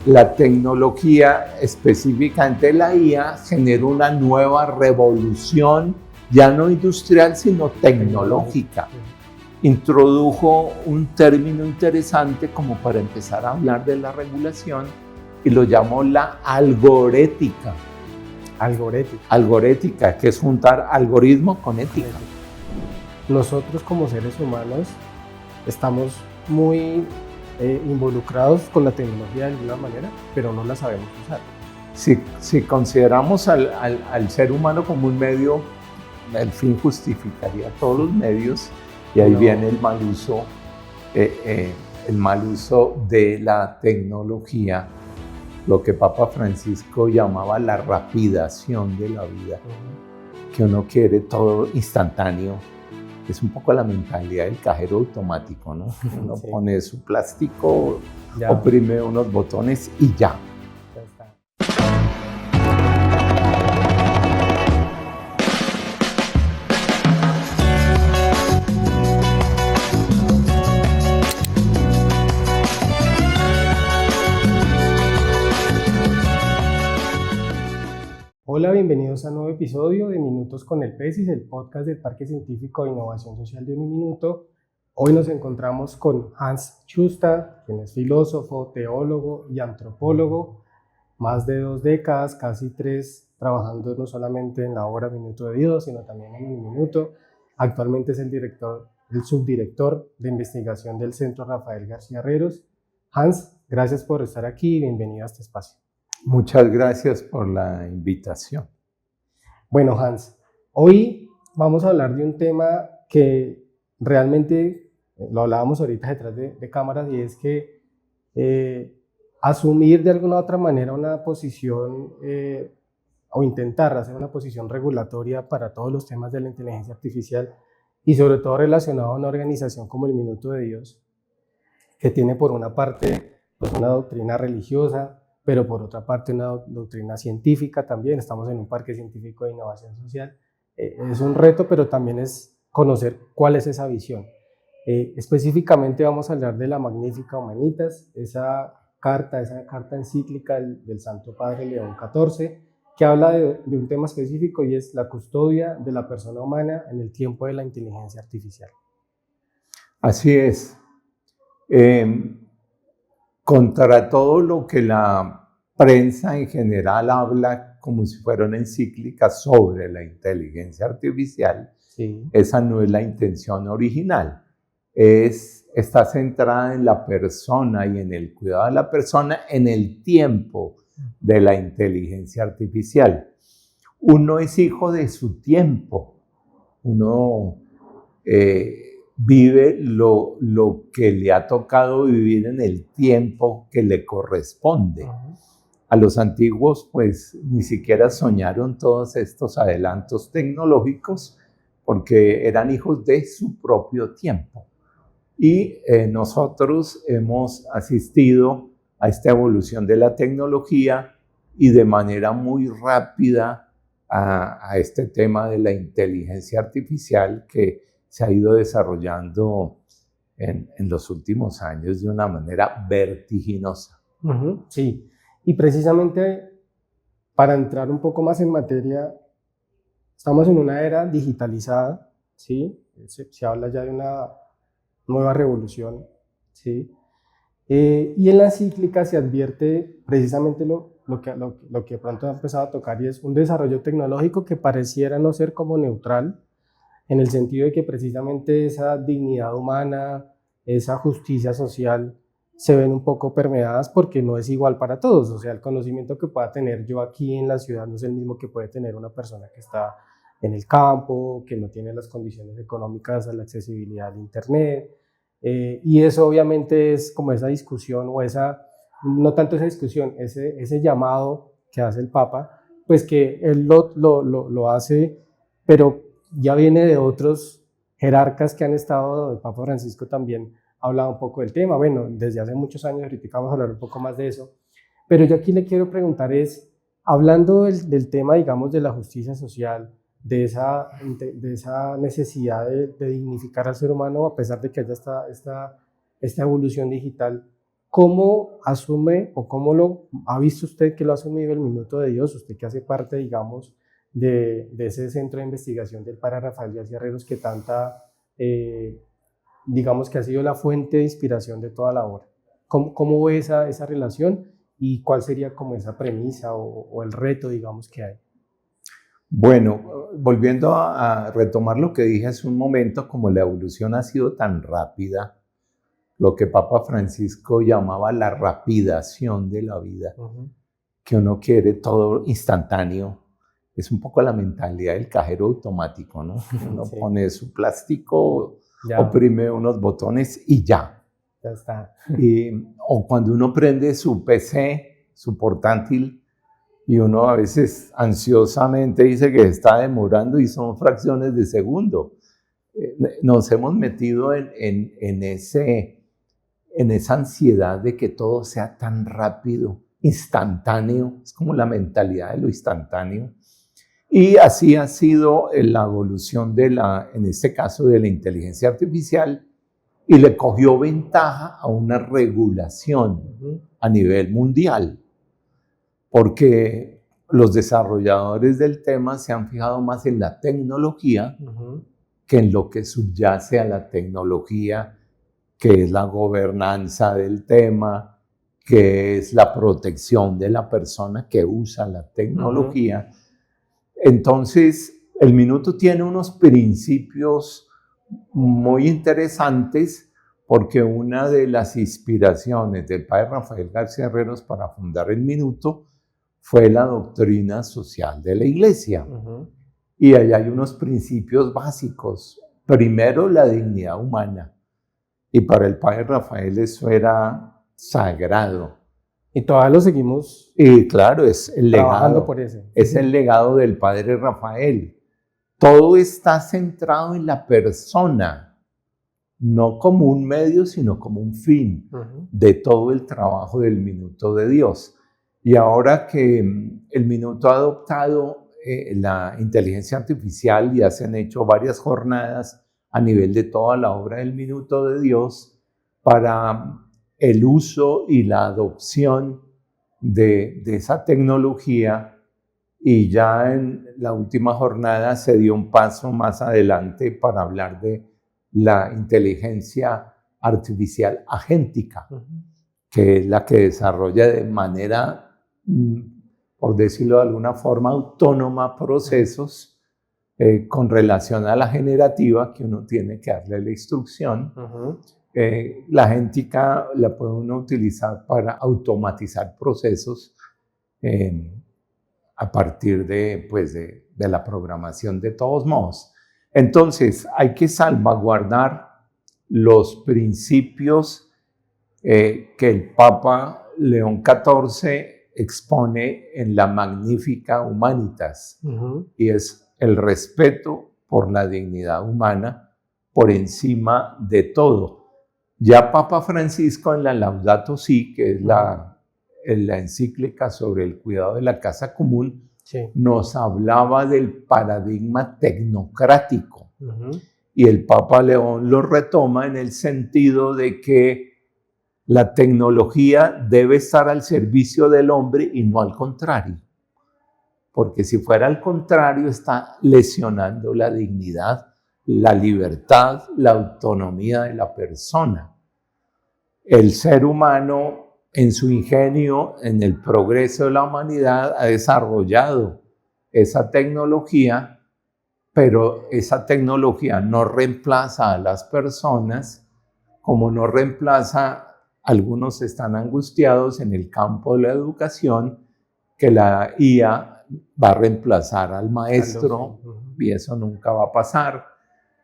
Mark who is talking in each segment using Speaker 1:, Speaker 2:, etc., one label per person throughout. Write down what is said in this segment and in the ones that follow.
Speaker 1: la tecnología, específicamente la IA, generó una nueva revolución, ya no industrial, sino tecnológica. Introdujo un término interesante como para empezar a hablar de la regulación y lo llamó la algorética. Algorética, que es juntar algoritmo con ética.
Speaker 2: Nosotros como seres humanos estamos muy involucrados con la tecnología de alguna manera, pero no la sabemos usar.
Speaker 1: Si consideramos al ser humano como un medio, el fin justificaría todos los medios, y ahí viene el mal uso de la tecnología, lo que Papa Francisco llamaba la rapidación de la vida, que uno quiere todo instantáneo. Es un poco la mentalidad del cajero automático, ¿no? Uno pone su plástico, oprime unos botones y ya.
Speaker 2: Hola, bienvenidos a un nuevo episodio de Minutos con el PESIS, el podcast del Parque Científico de Innovación Social de Uniminuto. Hoy nos encontramos con Hans Schuster, quien es filósofo, teólogo y antropólogo, más de 2 décadas, casi 3, trabajando no solamente en la obra Minuto de Dios, sino también en Uniminuto. Actualmente es el subdirector de investigación del Centro Rafael García Herreros. Hans, gracias por estar aquí y bienvenido a este espacio.
Speaker 1: Muchas gracias por la invitación.
Speaker 2: Bueno, Hans, hoy vamos a hablar de un tema que realmente lo hablábamos ahorita detrás de cámaras, y es que asumir de alguna u otra manera una posición o intentar hacer una posición regulatoria para todos los temas de la inteligencia artificial, y sobre todo relacionado a una organización como el Minuto de Dios, que tiene por una parte pues una doctrina religiosa, pero por otra parte una doctrina científica también. Estamos en un parque científico de innovación social. Es un reto, pero también es conocer cuál es esa visión. Específicamente vamos a hablar de la Magnificat Humanitas, esa carta encíclica del Santo Padre León XIV, que habla de un tema específico, y es la custodia de la persona humana en el tiempo de la inteligencia artificial.
Speaker 1: Así es. Contra todo lo que la prensa en general habla como si fuera una encíclica sobre la inteligencia artificial, esa no es la intención original. Está centrada en la persona y en el cuidado de la persona en el tiempo de la inteligencia artificial. Uno es hijo de su tiempo. Uno vive lo que le ha tocado vivir en el tiempo que le corresponde. A los antiguos, pues, ni siquiera soñaron todos estos adelantos tecnológicos porque eran hijos de su propio tiempo. Y nosotros hemos asistido a esta evolución de la tecnología y de manera muy rápida a este tema de la inteligencia artificial, que se ha ido desarrollando en los últimos años de una manera vertiginosa.
Speaker 2: Sí, y precisamente para entrar un poco más en materia, estamos en una era digitalizada, ¿sí? Se habla ya de una nueva revolución, ¿sí? Y en la encíclica se advierte precisamente lo que pronto ha empezado a tocar, y es un desarrollo tecnológico que pareciera no ser como neutral, en el sentido de que precisamente esa dignidad humana, esa justicia social, se ven un poco permeadas porque no es igual para todos. O sea, el conocimiento que pueda tener yo aquí en la ciudad no es el mismo que puede tener una persona que está en el campo, que no tiene las condiciones económicas a la accesibilidad al internet. Y eso obviamente es como esa discusión, o no tanto esa discusión, ese llamado que hace el Papa, pues que él lo hace, pero ya viene de otros jerarcas que han estado. El Papa Francisco también ha hablado un poco del tema, bueno, desde hace muchos años. Ahorita vamos a hablar un poco más de eso, pero yo aquí le quiero preguntar es, hablando del tema, digamos, de la justicia social, de esa necesidad de dignificar al ser humano a pesar de que haya esta evolución digital, ¿cómo asume o cómo lo ha visto usted que lo ha asumido el Minuto de Dios? Usted que hace parte, digamos, de ese centro de investigación del Padre Rafael García Herreros que digamos que ha sido la fuente de inspiración de toda la obra. ¿Cómo ve esa relación y cuál sería como esa premisa o el reto, digamos, que hay?
Speaker 1: Bueno, volviendo a retomar lo que dije hace un momento, como la evolución ha sido tan rápida, lo que Papa Francisco llamaba la rapidación de la vida, que uno quiere todo instantáneo, es un poco la mentalidad del cajero automático, ¿no? Uno sí. Pone su plástico, ya. Oprime unos botones y ya.
Speaker 2: Ya está.
Speaker 1: O cuando uno prende su PC, su portátil, y uno a veces ansiosamente dice que está demorando y son fracciones de segundo. Nos hemos metido en esa ansiedad de que todo sea tan rápido, instantáneo, es como la mentalidad de lo instantáneo. Y así ha sido la evolución en este caso, de la inteligencia artificial, y le cogió ventaja a una regulación a nivel mundial, porque los desarrolladores del tema se han fijado más en la tecnología que en lo que subyace a la tecnología, que es la gobernanza del tema, que es la protección de la persona que usa la tecnología. Entonces, el Minuto tiene unos principios muy interesantes, porque una de las inspiraciones del padre Rafael García Herreros para fundar el Minuto fue la doctrina social de la Iglesia. Y ahí hay unos principios básicos. Primero, la dignidad humana. Y para el padre Rafael eso era sagrado.
Speaker 2: Y todavía lo seguimos.
Speaker 1: Y claro, es el legado.
Speaker 2: Por ese.
Speaker 1: Es el legado del padre Rafael. Todo está centrado en la persona, no como un medio, sino como un fin de todo el trabajo del Minuto de Dios. Y ahora que el Minuto ha adoptado la inteligencia artificial y se han hecho varias jornadas a nivel de toda la obra del Minuto de Dios para el uso y la adopción de esa tecnología, y ya en la última jornada se dio un paso más adelante para hablar de la inteligencia artificial agéntica, que es la que desarrolla de manera, por decirlo de alguna forma, autónoma procesos con relación a la generativa, que uno tiene que darle la instrucción. La agéntica la puede uno utilizar para automatizar procesos a partir de la programación de todos modos. Entonces, hay que salvaguardar los principios que el Papa León XIV expone en la Magnificat Humanitas, y es el respeto por la dignidad humana por encima de todo. Ya Papa Francisco en la Laudato Si, que es la encíclica sobre el cuidado de la casa común, nos hablaba del paradigma tecnocrático. Y el Papa León lo retoma en el sentido de que la tecnología debe estar al servicio del hombre y no al contrario. Porque si fuera al contrario, está lesionando la dignidad, la libertad, la autonomía de la persona. El ser humano, en su ingenio, en el progreso de la humanidad, ha desarrollado esa tecnología, pero esa tecnología no reemplaza a las personas, como no reemplaza, algunos están angustiados en el campo de la educación, que la IA va a reemplazar al maestro, y eso nunca va a pasar.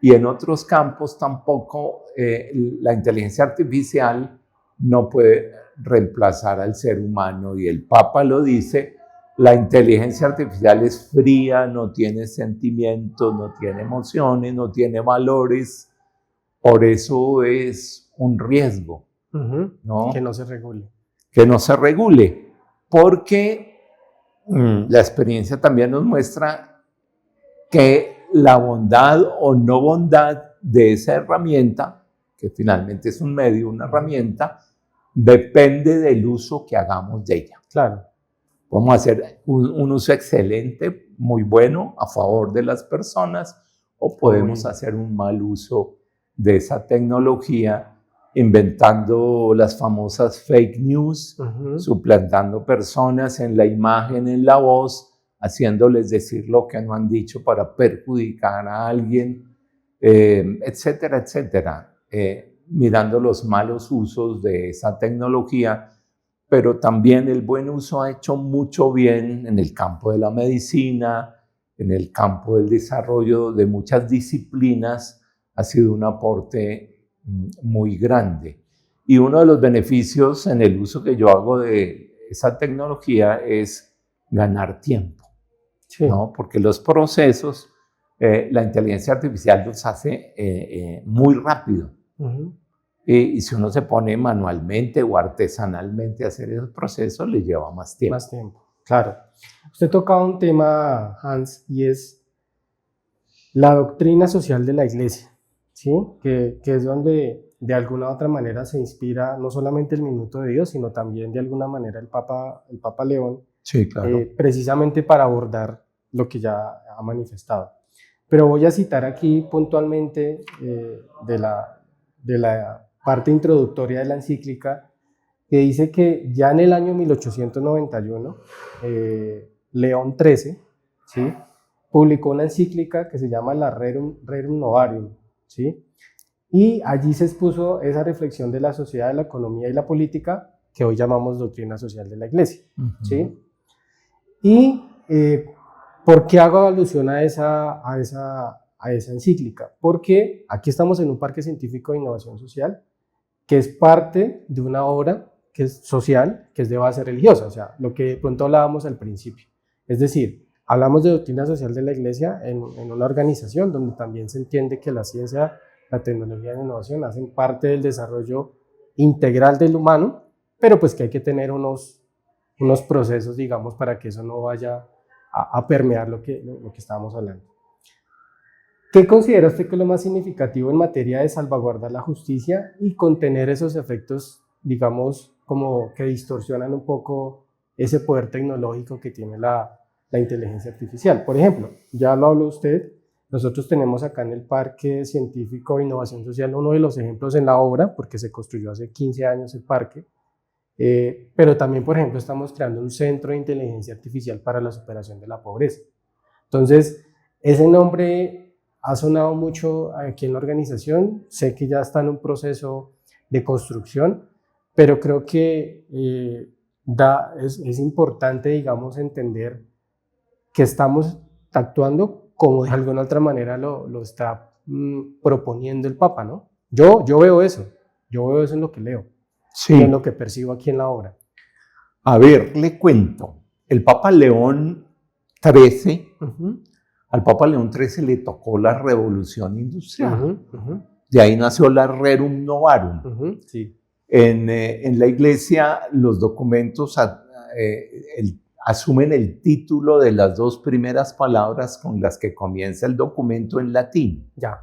Speaker 1: Y en otros campos tampoco, la inteligencia artificial no puede reemplazar al ser humano, y el Papa lo dice: la inteligencia artificial es fría, no tiene sentimientos, no tiene emociones, no tiene valores, por eso es un riesgo, ¿no?
Speaker 2: Que no se regule.
Speaker 1: Que no se regule, porque la experiencia también nos muestra que la bondad o no bondad de esa herramienta, que finalmente es un medio, una herramienta, depende del uso que hagamos de ella.
Speaker 2: Claro.
Speaker 1: Podemos hacer un uso excelente, muy bueno, a favor de las personas, o podemos hacer un mal uso de esa tecnología, inventando las famosas fake news, suplantando personas en la imagen, en la voz, haciéndoles decir lo que no han dicho para perjudicar a alguien, etcétera, etcétera. Mirando los malos usos de esa tecnología, pero también el buen uso ha hecho mucho bien en el campo de la medicina, en el campo del desarrollo de muchas disciplinas, ha sido un aporte muy grande. Y uno de los beneficios en el uso que yo hago de esa tecnología es ganar tiempo, sí, ¿no? Porque los procesos, la inteligencia artificial los hace muy rápido. Y si uno se pone manualmente o artesanalmente a hacer esos procesos, le lleva más tiempo.
Speaker 2: Más tiempo, claro. Usted tocaba un tema, Hans, y es la doctrina social de la Iglesia, ¿sí? Que es donde de alguna u otra manera se inspira no solamente el Minuto de Dios, sino también de alguna manera el Papa León,
Speaker 1: sí, claro.
Speaker 2: Precisamente para abordar lo que ya ha manifestado. Pero voy a citar aquí puntualmente de la parte introductoria de la encíclica, que dice que ya en el año 1891, León XIII, ¿sí?, publicó una encíclica que se llama la Rerum Novarium, ¿sí?, y allí se expuso esa reflexión de la sociedad, de la economía y la política, que hoy llamamos doctrina social de la Iglesia, ¿sí? Y ¿por qué hago alusión a esa encíclica? Porque aquí estamos en un parque científico de innovación social, que es parte de una obra que es social, que es de base religiosa, o sea, lo que de pronto hablábamos al principio. Es decir, hablamos de doctrina social de la Iglesia en una organización donde también se entiende que la ciencia, la tecnología y la innovación hacen parte del desarrollo integral del humano, pero pues que hay que tener unos procesos, digamos, para que eso no vaya a permear lo que estábamos hablando. ¿Qué considera usted que es lo más significativo en materia de salvaguardar la justicia y contener esos efectos, digamos, como que distorsionan un poco ese poder tecnológico que tiene la inteligencia artificial? Por ejemplo, ya lo habló usted, nosotros tenemos acá en el Parque Científico de Innovación Social uno de los ejemplos en la obra, porque se construyó hace 15 años el parque, pero también, por ejemplo, estamos creando un centro de inteligencia artificial para la superación de la pobreza. Entonces, ese nombre ha sonado mucho aquí en la organización, sé que ya está en un proceso de construcción, pero creo que es importante, digamos, entender que estamos actuando como de alguna otra manera lo está proponiendo el Papa, ¿no? Yo veo eso en lo que leo, sí, y en lo que percibo aquí en la obra.
Speaker 1: A ver, le cuento, el Papa León XIII, al Papa León XIII le tocó la revolución industrial, de ahí nació la Rerum Novarum.
Speaker 2: Sí.
Speaker 1: En la Iglesia los documentos asumen el título de las dos primeras palabras con las que comienza el documento en latín.
Speaker 2: Ya.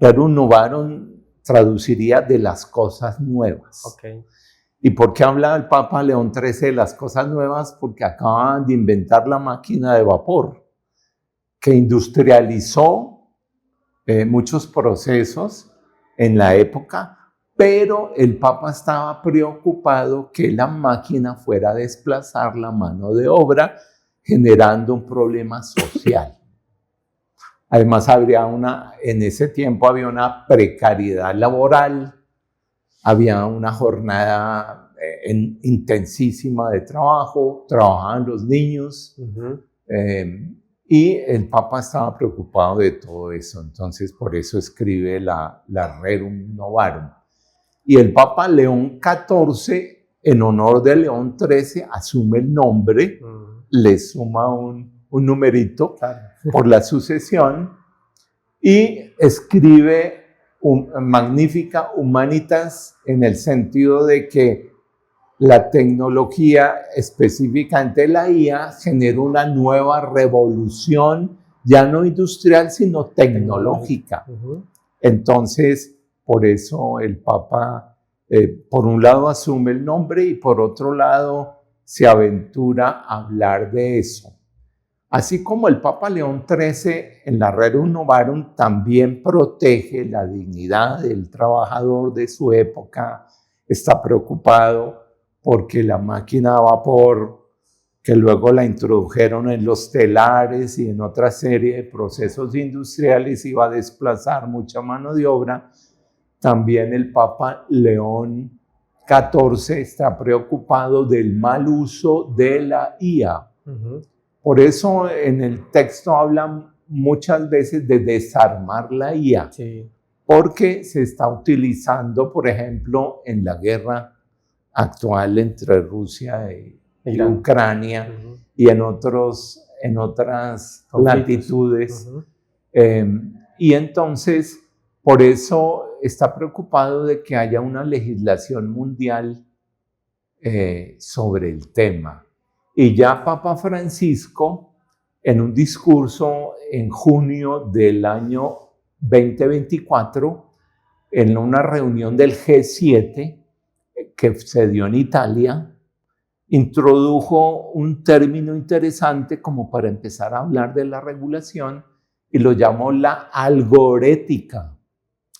Speaker 1: Rerum Novarum traduciría de las cosas nuevas.
Speaker 2: Okay.
Speaker 1: ¿Y por qué habla el Papa León XIII de las cosas nuevas? Porque acaban de inventar la máquina de vapor, que industrializó muchos procesos en la época, pero el Papa estaba preocupado que la máquina fuera a desplazar la mano de obra, generando un problema social. Además, en ese tiempo había una precariedad laboral, había una jornada intensísima de trabajo, trabajaban los niños, y el Papa estaba preocupado de todo eso. Entonces, por eso escribe la Rerum Novarum. Y el Papa León XIV, en honor de León XIII, asume el nombre, le suma un numerito por la sucesión y escribe Magnificat Humanitas, en el sentido de que la tecnología, específicamente la IA, genera una nueva revolución, ya no industrial, sino tecnológica. Entonces, por eso el Papa por un lado asume el nombre y por otro lado se aventura a hablar de eso. Así como el Papa León XIII en la Rerum Novarum también protege la dignidad del trabajador de su época, está preocupado porque la máquina a vapor, que luego la introdujeron en los telares y en otra serie de procesos industriales, iba a desplazar mucha mano de obra. También el Papa León XIV está preocupado del mal uso de la IA. Por eso en el texto hablan muchas veces de desarmar la IA, sí, porque se está utilizando, por ejemplo, en la guerra actual entre Rusia y Ucrania, y en otras latitudes. Y entonces, por eso está preocupado de que haya una legislación mundial sobre el tema. Y ya Papa Francisco, en un discurso en junio del año 2024, en una reunión del G7 que se dio en Italia, introdujo un término interesante como para empezar a hablar de la regulación y lo llamó la algorética.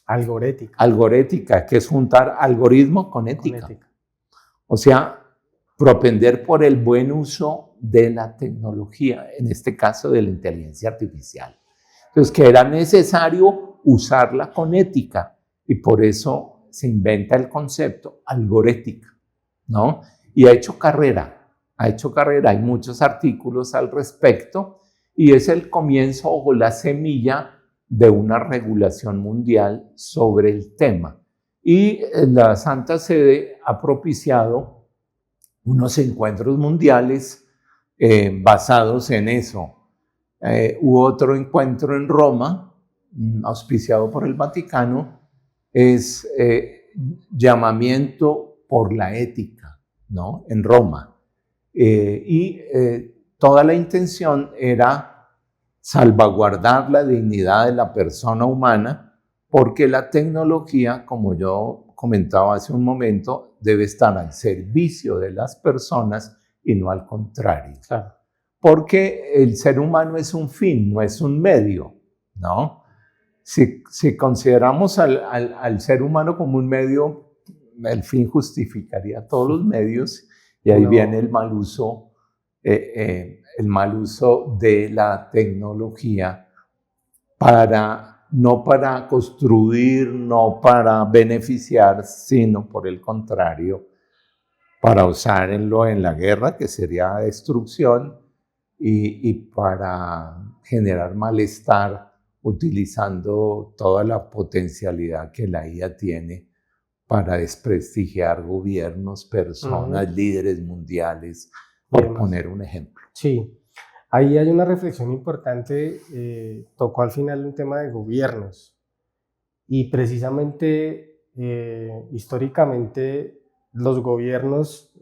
Speaker 1: Algorética, que es juntar algoritmo con ética. O sea, propender por el buen uso de la tecnología, en este caso de la inteligencia artificial. Entonces, que era necesario usarla con ética y por eso se inventa el concepto algorética, ¿no? Y ha hecho carrera, hay muchos artículos al respecto y es el comienzo o la semilla de una regulación mundial sobre el tema. Y la Santa Sede ha propiciado unos encuentros mundiales basados en eso. Hubo otro encuentro en Roma, auspiciado por el Vaticano, es llamamiento por la ética, ¿no? En Roma. Toda la intención era salvaguardar la dignidad de la persona humana, porque la tecnología, como yo comentaba hace un momento, debe estar al servicio de las personas y no al contrario. Claro. Porque el ser humano es un fin, no es un medio, ¿no? Si consideramos al ser humano como un medio, el fin justificaría todos los medios y ahí viene el mal uso de la tecnología no para construir, no para beneficiar, sino por el contrario, para usarlo en la guerra, que sería destrucción, y para generar malestar, utilizando toda la potencialidad que la IA tiene para desprestigiar gobiernos, personas, líderes mundiales, por poner un ejemplo.
Speaker 2: Sí. Ahí hay una reflexión importante, tocó al final un tema de gobiernos y precisamente históricamente los gobiernos,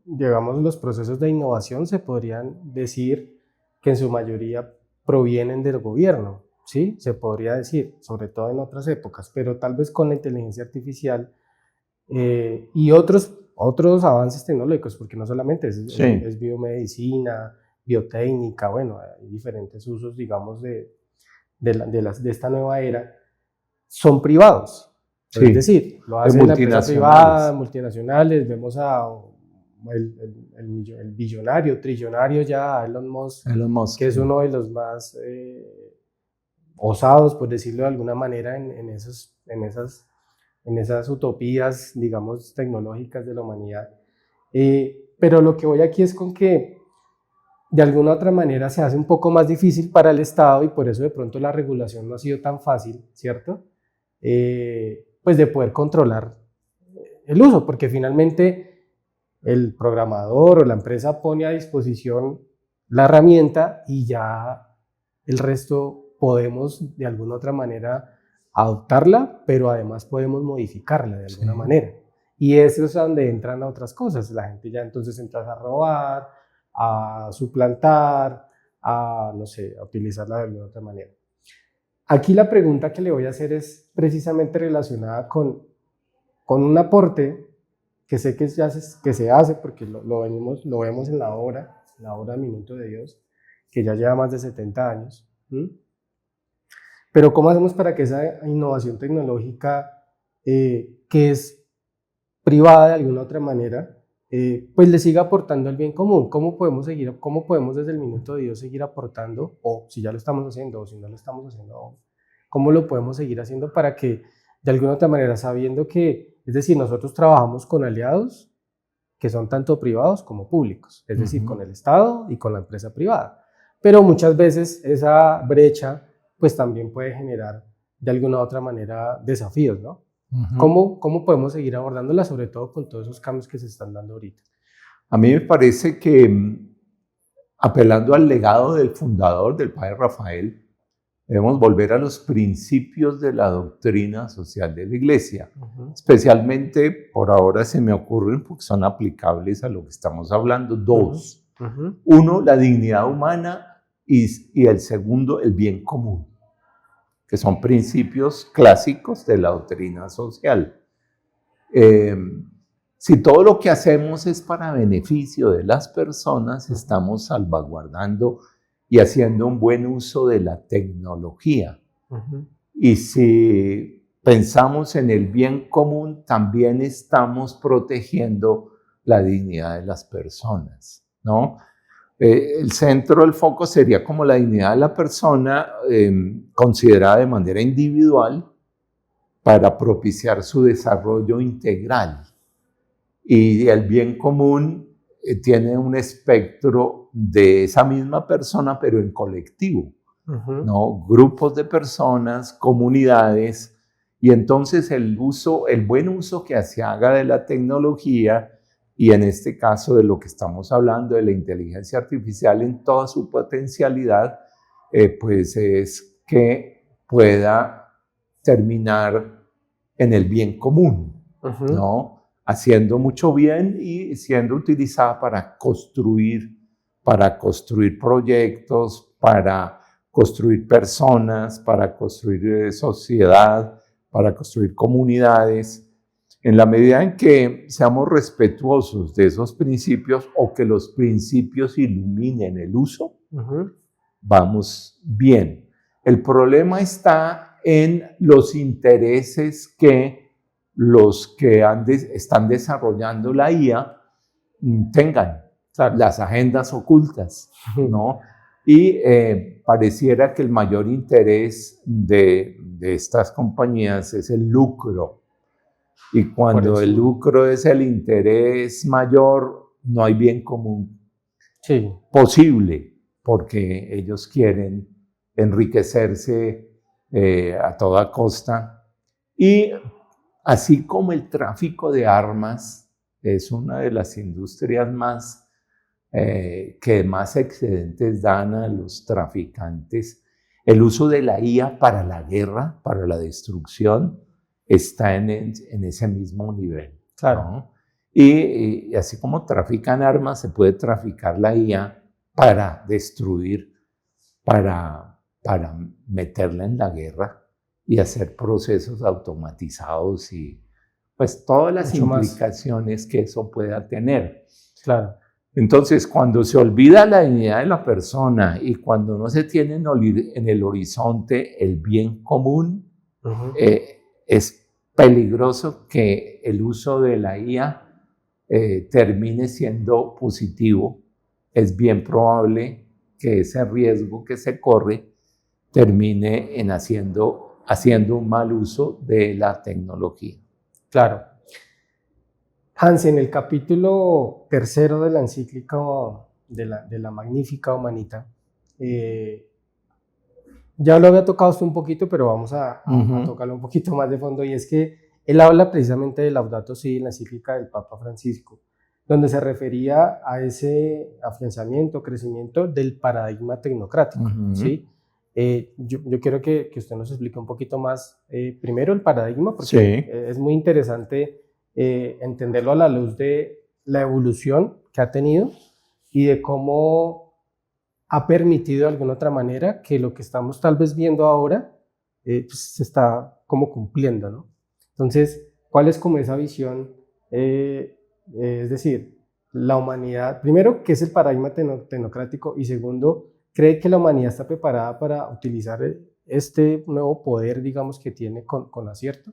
Speaker 2: digamos los procesos de innovación se podrían decir que en su mayoría provienen del gobierno, ¿sí? Se podría decir, sobre todo en otras épocas, pero tal vez con la inteligencia artificial y otros avances tecnológicos, porque no solamente es biomedicina, biotécnica, bueno, hay diferentes usos, digamos, de esta nueva era, son privados. Sí. Es decir, lo hacen las empresas privadas, multinacionales, vemos el billonario, trillonario ya, Elon Musk, que es uno de los más osados, por decirlo de alguna manera, en esas utopías, digamos, tecnológicas de la humanidad. Pero lo que voy aquí es con que de alguna otra manera se hace un poco más difícil para el Estado y por eso de pronto la regulación no ha sido tan fácil, ¿cierto? Pues de poder controlar el uso, porque finalmente el programador o la empresa pone a disposición la herramienta y ya el resto podemos de alguna otra manera adoptarla, pero además podemos modificarla de alguna manera. Y eso es donde entran otras cosas. La gente ya entonces entra a robar, a suplantar, a, no sé, a utilizarla de alguna otra manera. Aquí la pregunta que le voy a hacer es precisamente relacionada con un aporte que sé que se hace porque lo vemos en la obra Minuto de Dios, que ya lleva más de 70 años. Pero ¿cómo hacemos para que esa innovación tecnológica, que es privada de alguna otra manera, pues le siga aportando al bien común? ¿Cómo podemos desde el Minuto de Dios seguir aportando, o si ya lo estamos haciendo, o si no lo estamos haciendo aún, cómo lo podemos seguir haciendo para que de alguna otra manera, sabiendo que, es decir, nosotros trabajamos con aliados que son tanto privados como públicos, es decir, con el Estado y con la empresa privada, pero muchas veces esa brecha pues también puede generar de alguna u otra manera desafíos, ¿no? ¿Cómo podemos seguir abordándola, sobre todo con todos esos cambios que se están dando ahorita?
Speaker 1: A mí me parece que, apelando al legado del fundador, del padre Rafael, debemos volver a los principios de la doctrina social de la Iglesia. Especialmente, por ahora se me ocurren porque son aplicables a lo que estamos hablando, dos. Uno, la dignidad humana, y el segundo, el bien común, que son principios clásicos de la doctrina social. Si todo lo que hacemos es para beneficio de las personas, estamos salvaguardando y haciendo un buen uso de la tecnología. Y si pensamos en el bien común, también estamos protegiendo la dignidad de las personas, ¿no? El centro del foco sería como la dignidad de la persona, considerada de manera individual para propiciar su desarrollo integral. Y el bien común tiene un espectro de esa misma persona, pero en colectivo, ¿no? Grupos de personas, comunidades, y entonces el buen uso que se haga de la tecnología, y en este caso de lo que estamos hablando, de la inteligencia artificial en toda su potencialidad, pues es que pueda terminar en el bien común, ¿no? Haciendo mucho bien y siendo utilizada para construir proyectos, para construir personas, para construir sociedad, para construir comunidades. En la medida en que seamos respetuosos de esos principios, o que los principios iluminen el uso, vamos bien. El problema está en los intereses que los que están desarrollando la IA tengan, las agendas ocultas, ¿no? Y pareciera que el mayor interés de estas compañías es el lucro. Y cuando el lucro es el interés mayor, no hay bien común posible, porque ellos quieren enriquecerse a toda costa. Y así como el tráfico de armas es una de las industrias que más excedentes dan a los traficantes, el uso de la IA para la guerra, para la destrucción, está en ese mismo nivel, ¿no? Y así como trafican armas, se puede traficar la IA para destruir, para meterla en la guerra y hacer procesos automatizados y pues todas las implicaciones que eso pueda tener. Entonces, cuando se olvida la dignidad de la persona y cuando no se tiene en el horizonte el bien común, es peligroso que el uso de la IA termine siendo positivo. Es bien probable que ese riesgo que se corre termine en haciendo un mal uso de la tecnología.
Speaker 2: Claro. Hans, en el capítulo 3 de la encíclica de la Magnificat Humanita, ya lo había tocado usted un poquito, pero vamos a tocarlo un poquito más de fondo, y es que él habla precisamente de Laudato Si en la encíclica del Papa Francisco, donde se refería a ese afianzamiento, crecimiento del paradigma tecnocrático, ¿sí? Yo quiero que usted nos explique un poquito más, primero el paradigma, porque es muy interesante entenderlo a la luz de la evolución que ha tenido y de cómo ha permitido de alguna otra manera que lo que estamos tal vez viendo ahora pues se está como cumpliendo, ¿no? Entonces, ¿cuál es como esa visión Es decir, la humanidad, primero, ¿qué es el paradigma tecnocrático? Y segundo, ¿cree que la humanidad está preparada para utilizar este nuevo poder, digamos, que tiene con acierto?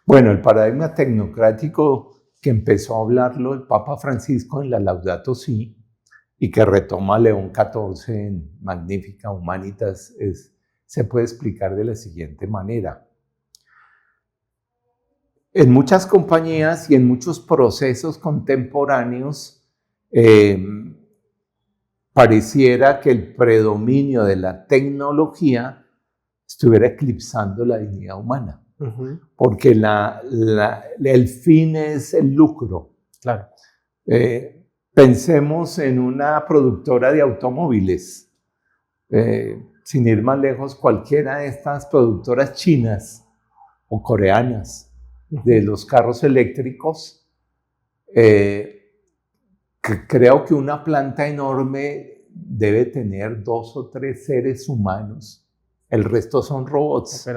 Speaker 1: Bueno, el paradigma tecnocrático que empezó a hablarlo el Papa Francisco en la Laudato Si y que retoma León XIV en Magnificat Humanitas se puede explicar de la siguiente manera. En muchas compañías y en muchos procesos contemporáneos pareciera que el predominio de la tecnología estuviera eclipsando la dignidad humana. Porque el fin es el lucro.
Speaker 2: Claro.
Speaker 1: Pensemos en una productora de automóviles. Sin ir más lejos, cualquiera de estas productoras chinas o coreanas de los carros eléctricos, creo que una planta enorme debe tener 2 o 3 seres humanos. El resto son robots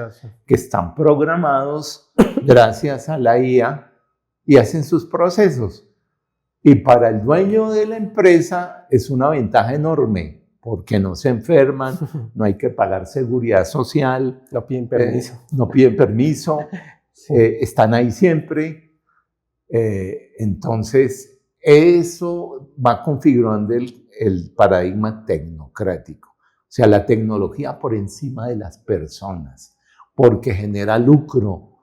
Speaker 1: que están programados gracias a la IA y hacen sus procesos. Y para el dueño de la empresa es una ventaja enorme porque no se enferman, no hay que pagar seguridad social.
Speaker 2: No piden permiso.
Speaker 1: No piden permiso, sí. Están ahí siempre. Entonces, eso va configurando el paradigma tecnocrático. O sea, la tecnología por encima de las personas, porque genera lucro,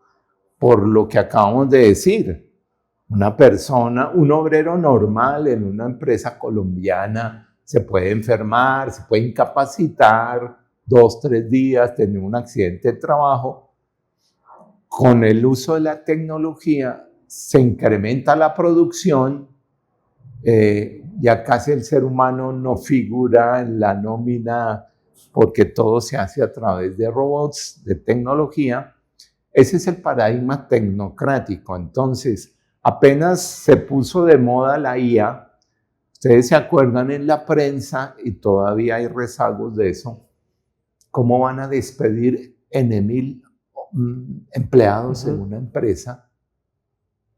Speaker 1: por lo que acabamos de decir. Una persona, un obrero normal en una empresa colombiana se puede enfermar, se puede incapacitar 2, 3 días, tener un accidente de trabajo. Con el uso de la tecnología se incrementa la producción. Ya casi el ser humano no figura en la nómina porque todo se hace a través de robots, de tecnología. Ese es el paradigma tecnocrático. Entonces, apenas se puso de moda la IA, ustedes se acuerdan en la prensa, y todavía hay rezagos de eso, cómo van a despedir N.000 empleados en una empresa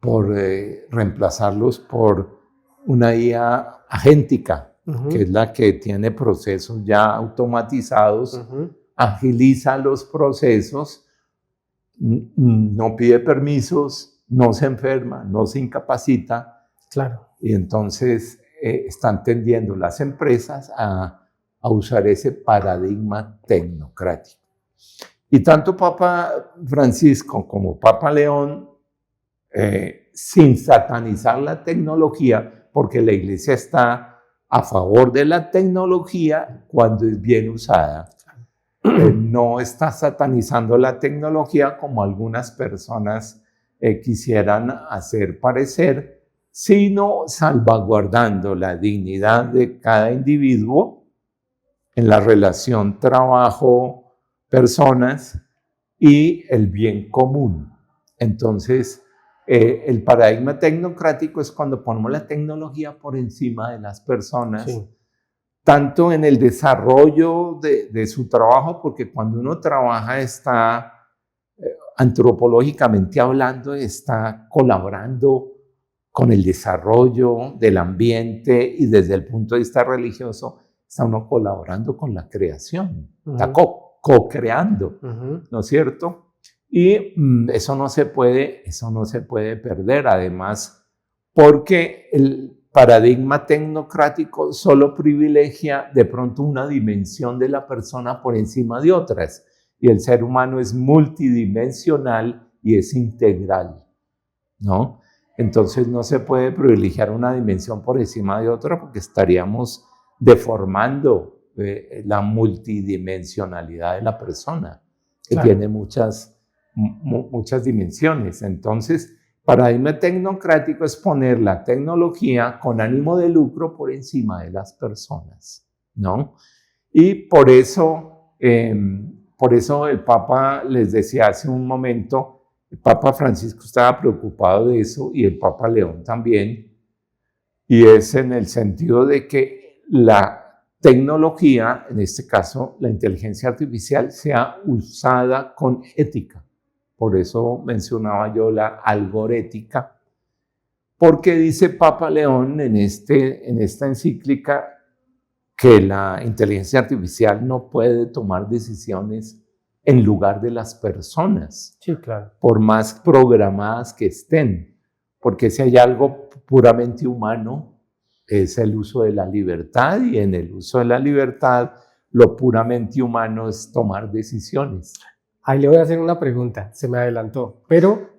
Speaker 1: por reemplazarlos por una IA agéntica, que es la que tiene procesos ya automatizados, agiliza los procesos, no pide permisos, no se enferma, no se incapacita.
Speaker 2: Claro.
Speaker 1: Y entonces están tendiendo las empresas a usar ese paradigma tecnocrático. Y tanto Papa Francisco como Papa León, sin satanizar la tecnología, porque la Iglesia está a favor de la tecnología cuando es bien usada. No está satanizando la tecnología como algunas personas quisieran hacer parecer, sino salvaguardando la dignidad de cada individuo en la relación trabajo-personas y el bien común. Entonces, el paradigma tecnocrático es cuando ponemos la tecnología por encima de las personas, sí, tanto en el desarrollo de su trabajo, porque cuando uno trabaja está, antropológicamente hablando, está colaborando con el desarrollo del ambiente, y desde el punto de vista religioso está uno colaborando con la creación, está co-creando, ¿no es cierto? Y eso no se puede perder, además, porque el paradigma tecnocrático solo privilegia de pronto una dimensión de la persona por encima de otras, y el ser humano es multidimensional y es integral, ¿no? Entonces no se puede privilegiar una dimensión por encima de otra porque estaríamos deformando la multidimensionalidad de la persona, que claro, tiene muchas dimensiones. Entonces, paradigma tecnocrático es poner la tecnología con ánimo de lucro por encima de las personas, ¿no? Y por eso el Papa, les decía hace un momento, el Papa Francisco estaba preocupado de eso y el Papa León también, y es en el sentido de que la tecnología, en este caso la inteligencia artificial, sea usada con ética. Por eso mencionaba yo la algorética, porque dice Papa León en esta encíclica que la inteligencia artificial no puede tomar decisiones en lugar de las personas,
Speaker 2: Sí, claro.
Speaker 1: por más programadas que estén, porque si hay algo puramente humano es el uso de la libertad, y en el uso de la libertad lo puramente humano es tomar decisiones.
Speaker 2: Ahí le voy a hacer una pregunta, se me adelantó, pero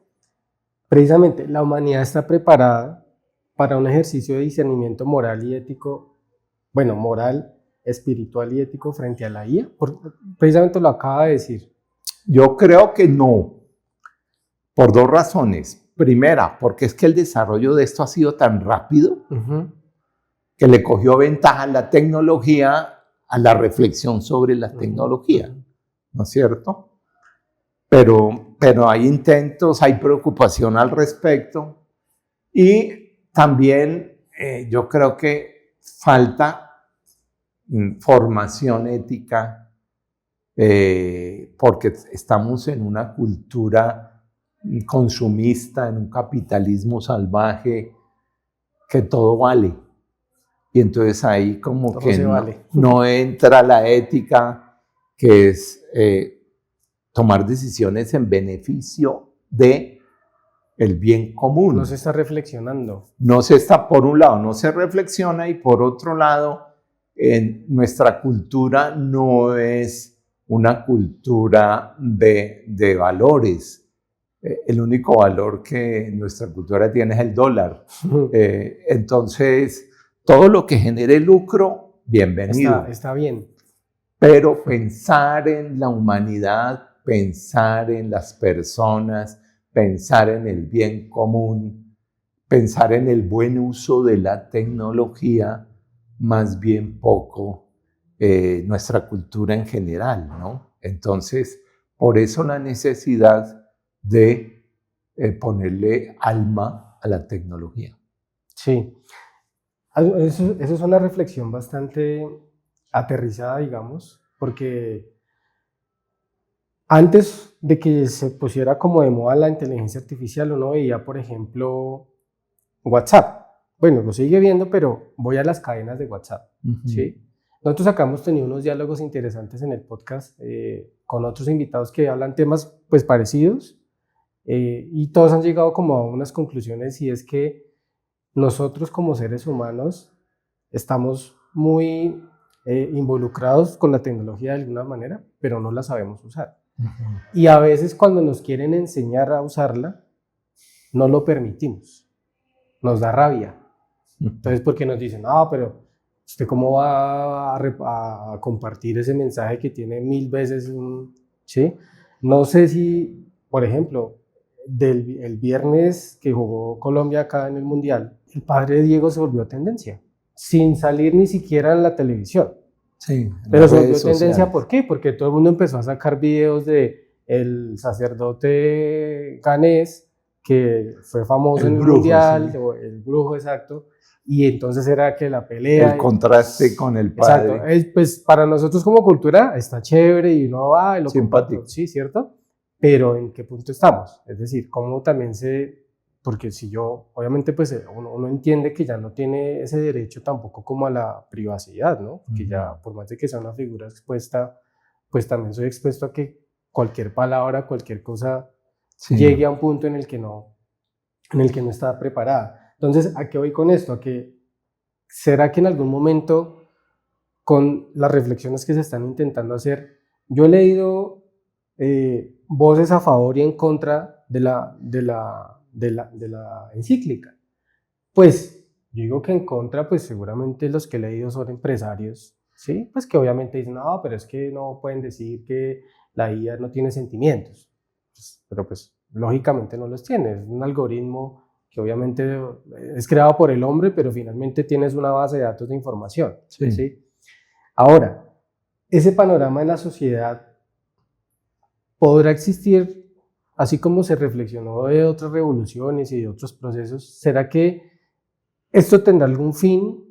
Speaker 2: precisamente la humanidad está preparada para un ejercicio de discernimiento moral y ético, bueno, moral, espiritual y ético frente a la IA. Precisamente lo acaba de decir.
Speaker 1: Yo creo que no, por dos razones. Primera, porque es que el desarrollo de esto ha sido tan rápido que le cogió ventaja a la tecnología a la reflexión sobre la tecnología, ¿no es cierto? Pero hay intentos, hay preocupación al respecto, y también yo creo que falta formación ética, porque estamos en una cultura consumista, en un capitalismo salvaje, que todo vale. Y entonces ahí como todo que no entra la ética, que es tomar decisiones en beneficio de el bien común.
Speaker 2: No se está reflexionando.
Speaker 1: No se está, por un lado, no se reflexiona, y por otro lado, nuestra cultura no es una cultura de valores. El único valor que nuestra cultura tiene es el dólar. Entonces, todo lo que genere lucro, bienvenido.
Speaker 2: Está bien.
Speaker 1: Pero pensar en la humanidad, pensar en las personas, pensar en el bien común, pensar en el buen uso de la tecnología, más bien poco nuestra cultura en general, ¿no? Entonces, por eso la necesidad de ponerle alma a la tecnología.
Speaker 2: Sí, eso es una reflexión bastante aterrizada, digamos, porque antes de que se pusiera como de moda la inteligencia artificial, uno veía, por ejemplo, WhatsApp. Bueno, lo sigue viendo, pero voy a las cadenas de WhatsApp, ¿sí? Nosotros acá hemos tenido unos diálogos interesantes en el podcast con otros invitados que hablan temas pues parecidos, y todos han llegado como a unas conclusiones, y es que nosotros como seres humanos estamos muy involucrados con la tecnología de alguna manera, pero no la sabemos usar. Y a veces cuando nos quieren enseñar a usarla, no lo permitimos. Nos da rabia. Entonces, porque nos dicen, pero ¿usted cómo va a compartir ese mensaje que tiene 1000 veces? ¿Sí? No sé si, por ejemplo, el viernes que jugó Colombia acá en el Mundial, el padre de Diego se volvió tendencia, sin salir ni siquiera en la televisión.
Speaker 1: Sí,
Speaker 2: pero se volvió tendencia, ¿por qué? Porque todo el mundo empezó a sacar videos de el sacerdote ganés que fue famoso en el Mundial, sí. O el brujo, exacto, y entonces era que la pelea...
Speaker 1: El contraste con el padre.
Speaker 2: Exacto, pues para nosotros como cultura está chévere y uno va y lo
Speaker 1: simpático.
Speaker 2: Sí, ¿cierto? Pero ¿en qué punto estamos? Es decir, ¿cómo también porque si yo, obviamente pues uno entiende que ya no tiene ese derecho tampoco como a la privacidad, ¿no? Porque ya, por más de que sea una figura expuesta, pues también soy expuesto a que cualquier palabra, cualquier cosa llegue a un punto en el que no está preparada. Entonces, ¿a qué voy con esto? A que, ¿será que en algún momento, con las reflexiones que se están intentando hacer, yo he leído voces a favor y en contra de la encíclica? Pues yo digo que en contra, pues seguramente los que he leído son empresarios, ¿sí? Pues que obviamente dicen, no, pero es que no pueden decir que la IA no tiene sentimientos, pero pues lógicamente no los tiene, es un algoritmo que obviamente es creado por el hombre, pero finalmente tienes una base de datos de información, ¿sí? Ahora, ese panorama en la sociedad podrá existir. Así como se reflexionó de otras revoluciones y de otros procesos, ¿será que esto tendrá algún fin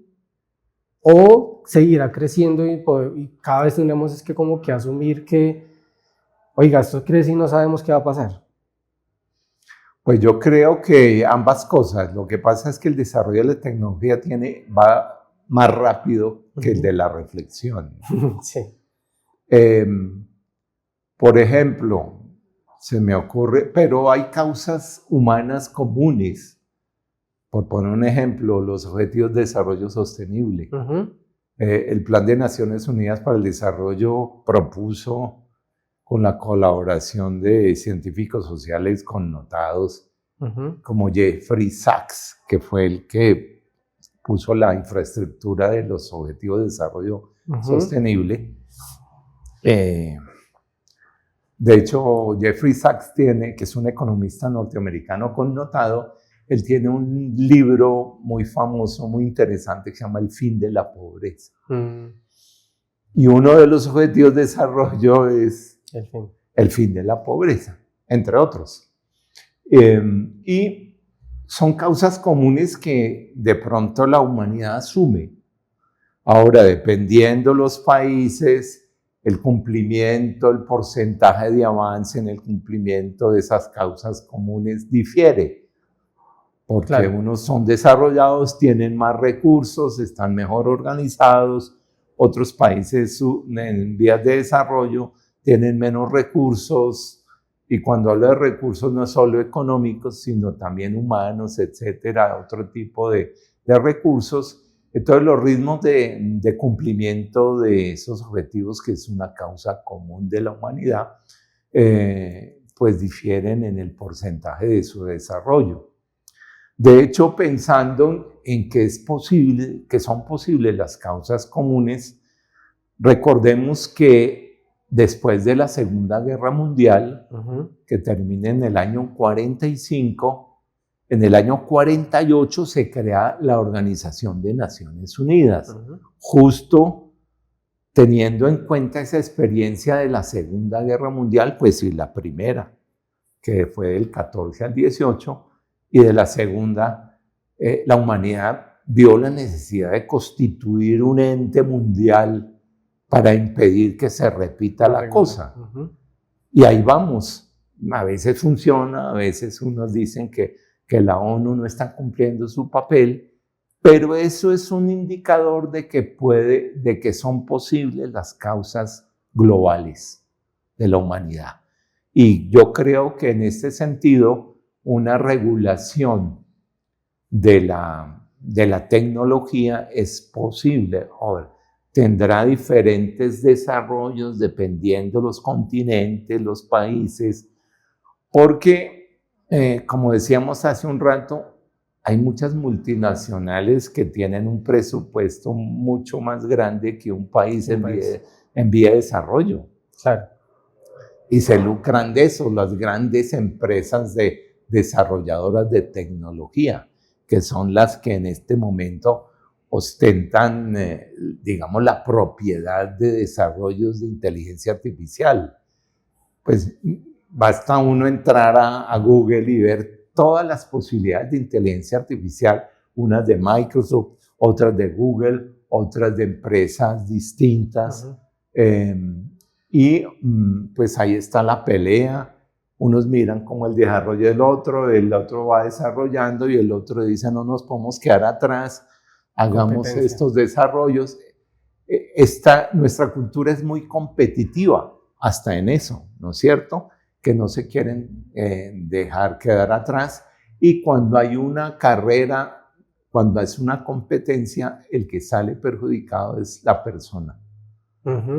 Speaker 2: o seguirá creciendo y cada vez tenemos que como que asumir que, oiga, esto crece y no sabemos qué va a pasar?
Speaker 1: Pues yo creo que ambas cosas. Lo que pasa es que el desarrollo de la tecnología va más rápido que el de la reflexión.
Speaker 2: Sí.
Speaker 1: Por ejemplo, se me ocurre, pero hay causas humanas comunes. Por poner un ejemplo, los Objetivos de Desarrollo Sostenible. El Plan de Naciones Unidas para el Desarrollo propuso, con la colaboración de científicos sociales connotados, como Jeffrey Sachs, que fue el que puso la infraestructura de los Objetivos de Desarrollo Sostenible. De hecho, Jeffrey Sachs que es un economista norteamericano connotado, él tiene un libro muy famoso, muy interesante, que se llama El fin de la pobreza. Y uno de los objetivos de desarrollo es el fin de la pobreza, entre otros. Y son causas comunes que de pronto la humanidad asume. Ahora, dependiendo los países, el cumplimiento, el porcentaje de avance en el cumplimiento de esas causas comunes difiere. Porque unos son desarrollados, tienen más recursos, están mejor organizados. Otros países en vías de desarrollo tienen menos recursos. Y cuando hablo de recursos no solo económicos, sino también humanos, etcétera, otro tipo de recursos. Entonces los ritmos de cumplimiento de esos objetivos, que es una causa común de la humanidad, pues difieren en el porcentaje de su desarrollo. De hecho, pensando en que son posibles las causas comunes, recordemos que después de la Segunda Guerra Mundial, que termina en el año 45, en el año 48 se crea la Organización de Naciones Unidas, justo teniendo en cuenta esa experiencia de la Segunda Guerra Mundial, pues y la primera, que fue del 14 al 18, y de la segunda, la humanidad vio la necesidad de constituir un ente mundial para impedir que se repita la cosa. Y ahí vamos. A veces funciona, a veces unos dicen que la ONU no está cumpliendo su papel, pero eso es un indicador de que son posibles las causas globales de la humanidad. Y yo creo que en este sentido, una regulación de la tecnología es posible. Ahora, tendrá diferentes desarrollos dependiendo los continentes, los países, porque, como decíamos hace un rato, hay muchas multinacionales que tienen un presupuesto mucho más grande que un país en vía de desarrollo.
Speaker 2: Claro.
Speaker 1: Y se lucran de eso las grandes empresas desarrolladoras de tecnología, que son las que en este momento ostentan, digamos, la propiedad de desarrollos de inteligencia artificial. Pues basta uno entrar a Google y ver todas las posibilidades de inteligencia artificial, unas de Microsoft, otras de Google, otras de empresas distintas. Y pues ahí está la pelea. Unos miran como el desarrollo del otro, el otro va desarrollando y el otro dice no nos podemos quedar atrás, hagamos estos desarrollos. Nuestra cultura es muy competitiva hasta en eso, ¿no es cierto? Que no se quieren dejar quedar atrás, y cuando hay una carrera, cuando es una competencia, el que sale perjudicado es la persona.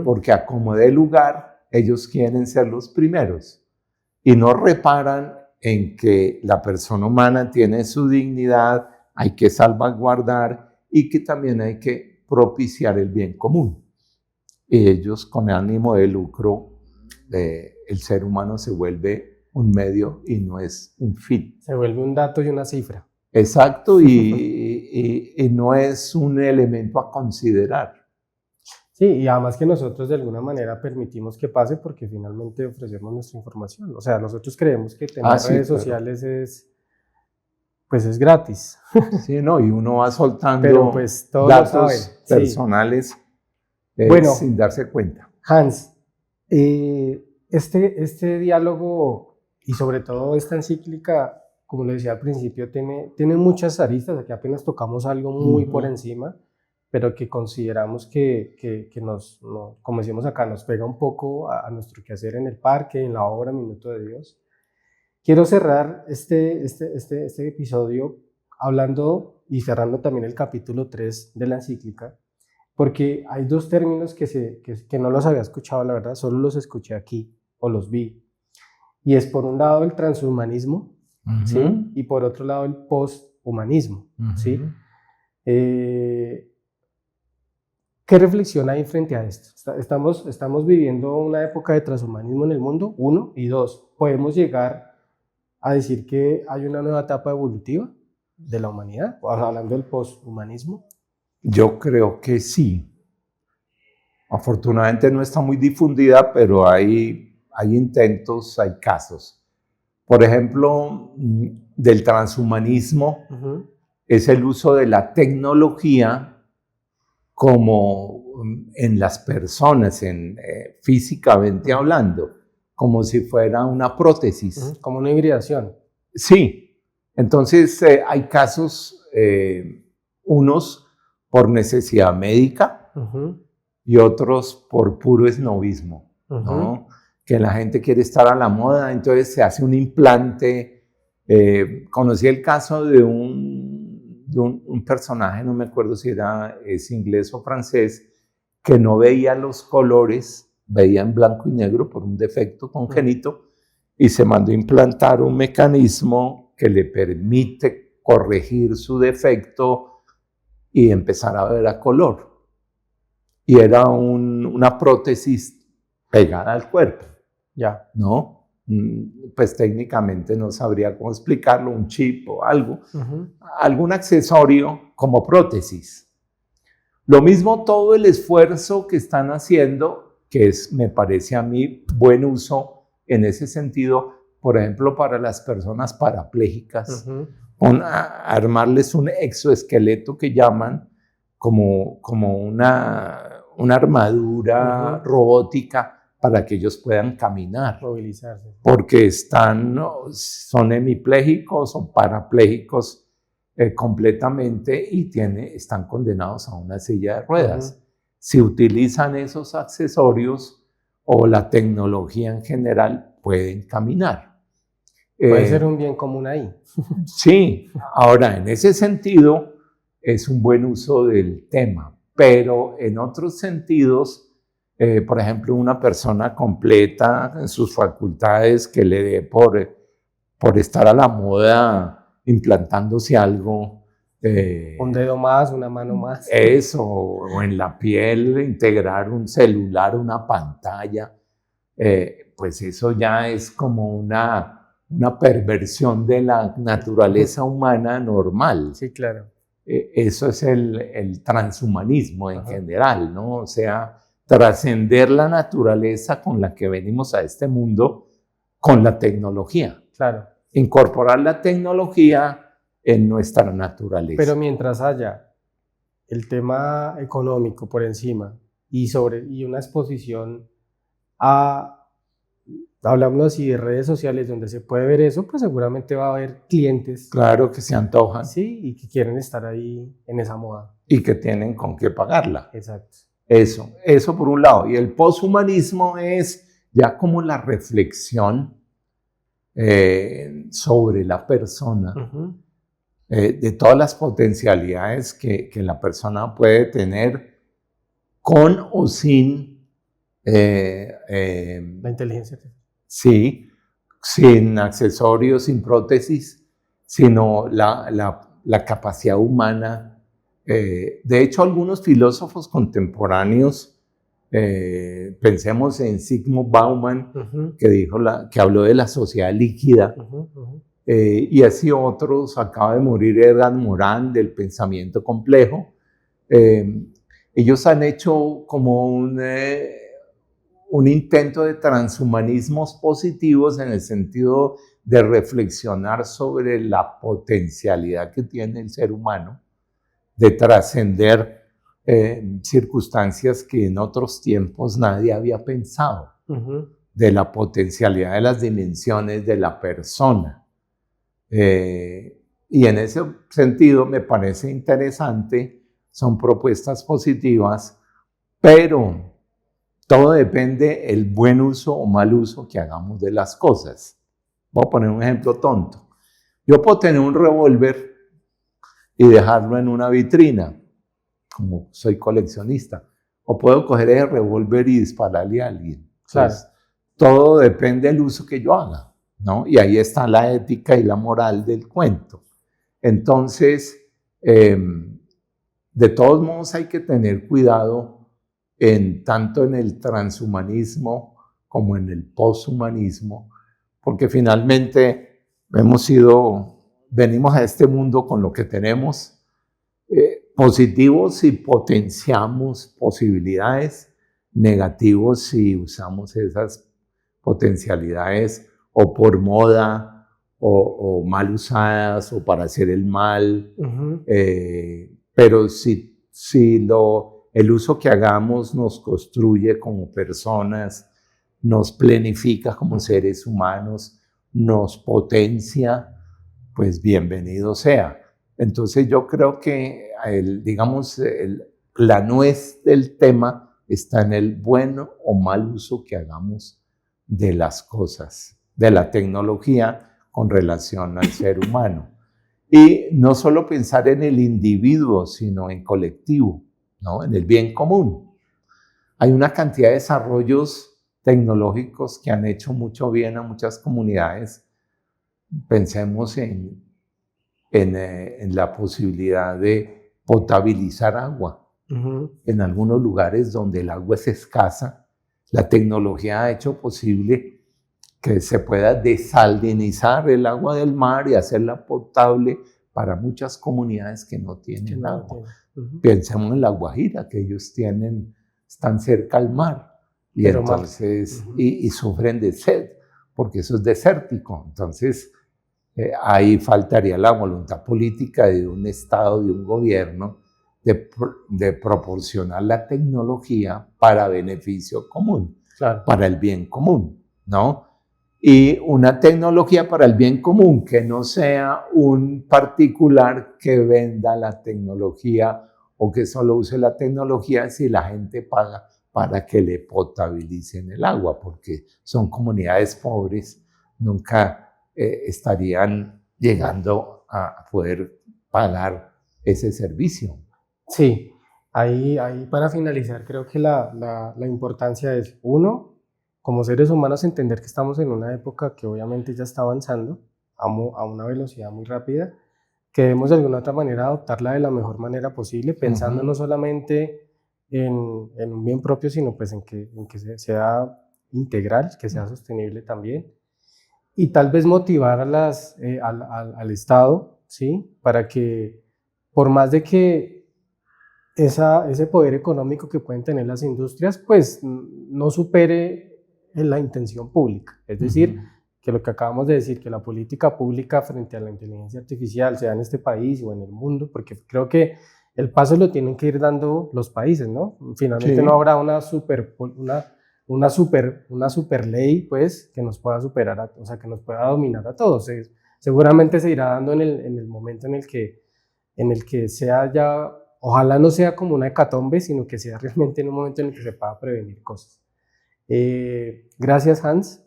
Speaker 1: Porque a como dé lugar, ellos quieren ser los primeros. Y no reparan en que la persona humana tiene su dignidad, hay que salvaguardar y que también hay que propiciar el bien común. Y ellos, con ánimo de lucro, el ser humano se vuelve un medio y no es un fin.
Speaker 2: Se vuelve un dato y una cifra.
Speaker 1: Exacto, y no es un elemento a considerar.
Speaker 2: Sí, y además que nosotros de alguna manera permitimos que pase porque finalmente ofrecemos nuestra información. O sea, nosotros creemos que tener redes sociales es gratis.
Speaker 1: Sí, no, y uno va soltando
Speaker 2: pero pues todos
Speaker 1: datos personales sin darse cuenta.
Speaker 2: Hans, este diálogo y sobre todo esta encíclica como le decía al principio, tiene muchas aristas, aquí apenas tocamos algo muy por encima, pero que consideramos que como decimos acá, nos pega un poco a nuestro quehacer en el parque, en la obra Minuto de Dios. Quiero cerrar este episodio hablando y cerrando también el capítulo 3 de la encíclica, porque hay dos términos que no los había escuchado, la verdad, solo los escuché aquí o los vi. Y es por un lado el transhumanismo, ¿sí? Y por otro lado el posthumanismo, ¿sí? ¿Qué reflexión hay frente a esto? Estamos viviendo una época de transhumanismo en el mundo, 1, y 2, ¿podemos llegar a decir que hay una nueva etapa evolutiva de la humanidad, hablando del posthumanismo?
Speaker 1: Yo creo que sí. Afortunadamente no está muy difundida, pero hay intentos, hay casos. Por ejemplo, del transhumanismo es el uso de la tecnología como en las personas, físicamente hablando, como si fuera una prótesis.
Speaker 2: Como una hibridación.
Speaker 1: Sí. Entonces hay casos, unos por necesidad médica y otros por puro esnovismo, ¿no? Que la gente quiere estar a la moda, entonces se hace un implante. Conocí el caso de un personaje, no me acuerdo si es inglés o francés, que no veía los colores, veía en blanco y negro por un defecto congénito, y se mandó a implantar un mecanismo que le permite corregir su defecto y empezar a ver a color. Y era una prótesis pegada al cuerpo.
Speaker 2: Ya.
Speaker 1: ¿No? Pues técnicamente no sabría cómo explicarlo, un chip o algo, algún accesorio como prótesis. Lo mismo todo el esfuerzo que están haciendo, que me parece a mí buen uso en ese sentido, por ejemplo, para las personas parapléjicas, armarles un exoesqueleto que llaman como una armadura robótica para que ellos puedan caminar,
Speaker 2: movilizarse,
Speaker 1: porque son hemipléjicos o parapléjicos completamente y están condenados a una silla de ruedas. Si utilizan esos accesorios o la tecnología en general, pueden caminar.
Speaker 2: Puede ser un bien común ahí.
Speaker 1: Sí, ahora en ese sentido es un buen uso del tema, pero en otros sentidos, por ejemplo, una persona completa en sus facultades que le dé por estar a la moda implantándose algo.
Speaker 2: Un dedo más, una mano más.
Speaker 1: Eso, o en la piel integrar un celular, una pantalla, pues eso ya es como una perversión de la naturaleza humana normal.
Speaker 2: Sí, claro.
Speaker 1: Eso es el transhumanismo en general, ¿no? O sea, trascender la naturaleza con la que venimos a este mundo con la tecnología.
Speaker 2: Claro.
Speaker 1: Incorporar la tecnología en nuestra naturaleza.
Speaker 2: Pero mientras haya el tema económico por encima y una exposición hablamos así de redes sociales donde se puede ver eso, pues seguramente va a haber clientes.
Speaker 1: Claro, que se antojan.
Speaker 2: Sí, y que quieren estar ahí en esa moda.
Speaker 1: Y que tienen con qué pagarla.
Speaker 2: Exacto.
Speaker 1: Eso por un lado. Y el poshumanismo es ya como la reflexión sobre la persona, de todas las potencialidades que la persona puede tener con o sin
Speaker 2: la inteligencia.
Speaker 1: Sí, sin accesorios, sin prótesis, sino la capacidad humana. De hecho, algunos filósofos contemporáneos, pensemos en Zygmunt Bauman, que habló de la sociedad líquida, y así otros, acaba de morir Edgar Morin, del pensamiento complejo. Ellos han hecho como un intento de transhumanismos positivos en el sentido de reflexionar sobre la potencialidad que tiene el ser humano de trascender circunstancias que en otros tiempos nadie había pensado, de la potencialidad de las dimensiones de la persona. Y en ese sentido me parece interesante, son propuestas positivas, pero todo depende del buen uso o mal uso que hagamos de las cosas. Voy a poner un ejemplo tonto. Yo puedo tener un revólver y dejarlo en una vitrina, como soy coleccionista, o puedo coger ese revólver y dispararle a alguien.
Speaker 2: Claro.
Speaker 1: Entonces, todo depende del uso que yo haga, ¿no? Y ahí está la ética y la moral del cuento. Entonces, de todos modos hay que tener cuidado tanto en el transhumanismo como en el poshumanismo, porque finalmente venimos a este mundo con lo que tenemos, positivos si potenciamos posibilidades, negativos si usamos esas potencialidades o por moda o mal usadas o para hacer el mal. Pero si el uso que hagamos nos construye como personas, nos planifica como seres humanos, nos potencia, pues bienvenido sea. Entonces yo creo que, la nuez del tema está en el buen o mal uso que hagamos de las cosas, de la tecnología con relación al ser humano. Y no solo pensar en el individuo, sino en colectivo, ¿no? En el bien común. Hay una cantidad de desarrollos tecnológicos que han hecho mucho bien a muchas comunidades. Pensemos en la posibilidad de potabilizar agua. En algunos lugares donde el agua es escasa, la tecnología ha hecho posible que se pueda desalinizar el agua del mar y hacerla potable para muchas comunidades que no tienen agua. Pensemos en La Guajira, que ellos están cerca al mar y pero entonces y sufren de sed, porque eso es desértico. Entonces, ahí faltaría la voluntad política de un Estado, de un gobierno, de proporcionar la tecnología para beneficio común, claro, para el bien común, ¿no? Y una tecnología para el bien común, que no sea un particular que venda la tecnología o que solo use la tecnología si la gente paga para que le potabilicen el agua, porque son comunidades pobres, nunca estarían llegando a poder pagar ese servicio.
Speaker 2: Sí, ahí para finalizar creo que la importancia es, uno, como seres humanos entender que estamos en una época que obviamente ya está avanzando a una velocidad muy rápida, que debemos de alguna otra manera adoptarla de la mejor manera posible, pensando no solamente en un bien propio, sino pues en que sea integral, que sea sostenible también. Y tal vez motivar al Estado, ¿sí? Para que, por más de que ese poder económico que pueden tener las industrias, pues no supere en la intención pública. Es decir, que lo que acabamos de decir, que la política pública frente a la inteligencia artificial, sea en este país o en el mundo, porque creo que el paso lo tienen que ir dando los países, ¿no? Finalmente no habrá una super ley, pues, que nos pueda superar, o sea, que nos pueda dominar a todos. Seguramente se irá dando en el momento en el que sea ya, ojalá no sea como una hecatombe, sino que sea realmente en un momento en el que se pueda prevenir cosas. Gracias, Hans,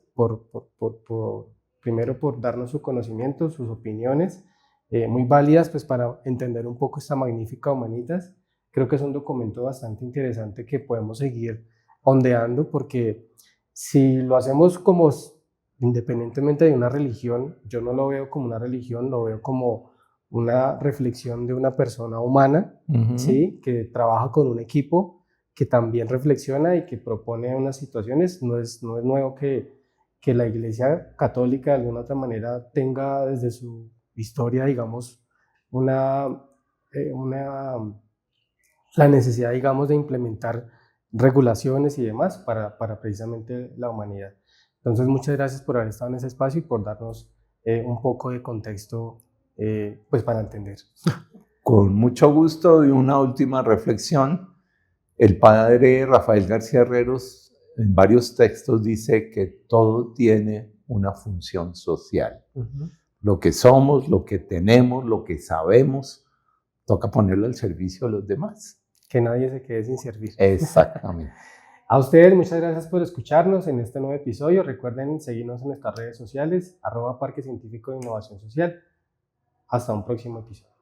Speaker 2: primero por darnos su conocimiento, sus opiniones, muy válidas pues, para entender un poco esta magnífica Humanitas. Creo que es un documento bastante interesante que podemos seguir ondeando, porque si lo hacemos como independientemente de una religión, yo no lo veo como una religión, lo veo como una reflexión de una persona humana, ¿sí? Que trabaja con un equipo, que también reflexiona y que propone unas situaciones. No es nuevo que la Iglesia Católica de alguna otra manera tenga desde su historia, digamos, la necesidad, digamos, de implementar regulaciones y demás para precisamente la humanidad. Entonces, muchas gracias por haber estado en ese espacio y por darnos un poco de contexto pues para entender.
Speaker 1: Con mucho gusto, y una última reflexión. El padre Rafael García Herreros en varios textos dice que todo tiene una función social. Lo que somos, lo que tenemos, lo que sabemos, toca ponerlo al servicio de los demás.
Speaker 2: Que nadie se quede sin servir.
Speaker 1: Exactamente.
Speaker 2: A ustedes, muchas gracias por escucharnos en este nuevo episodio. Recuerden seguirnos en nuestras redes sociales, @Parque Científico de Innovación Social. Hasta un próximo episodio.